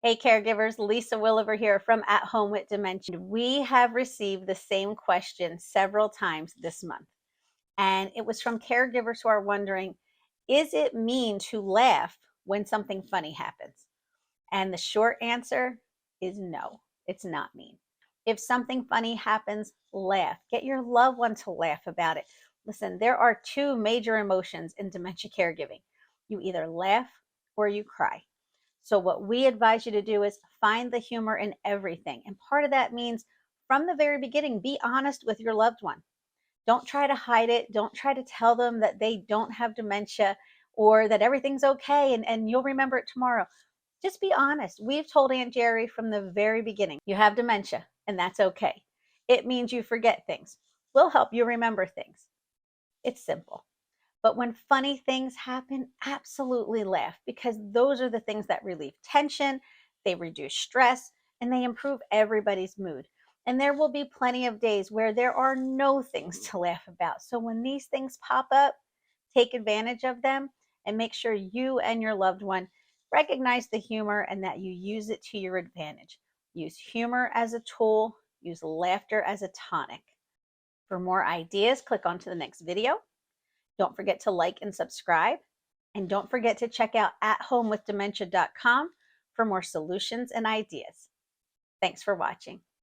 Hey caregivers, Lisa Williver here from At Home with Dementia. We have received the same question several times this month, and it was from caregivers who are wondering, is it mean to laugh when something funny happens? And the short answer is no, it's not mean. If something funny happens, laugh. Get your loved one to laugh about it. Listen, there are two major emotions in dementia caregiving. You either laugh or you cry. So what we advise you to do is find the humor in everything. And part of that means from the very beginning, be honest with your loved one. Don't try to hide it. Don't try to tell them that they don't have dementia or that everything's okay and you'll remember it tomorrow. Just be honest. We've told Aunt Jerry from the very beginning, you have dementia and that's okay. It means you forget things. We'll help you remember things. It's simple. But when funny things happen, absolutely laugh because those are the things that relieve tension, they reduce stress, and they improve everybody's mood. And there will be plenty of days where there are no things to laugh about. So when these things pop up, take advantage of them and make sure you and your loved one recognize the humor and that you use it to your advantage. Use humor as a tool, use laughter as a tonic. For more ideas, click on to the next video. Don't forget to like and subscribe. And don't forget to check out athomewithdementia.com for more solutions and ideas. Thanks for watching.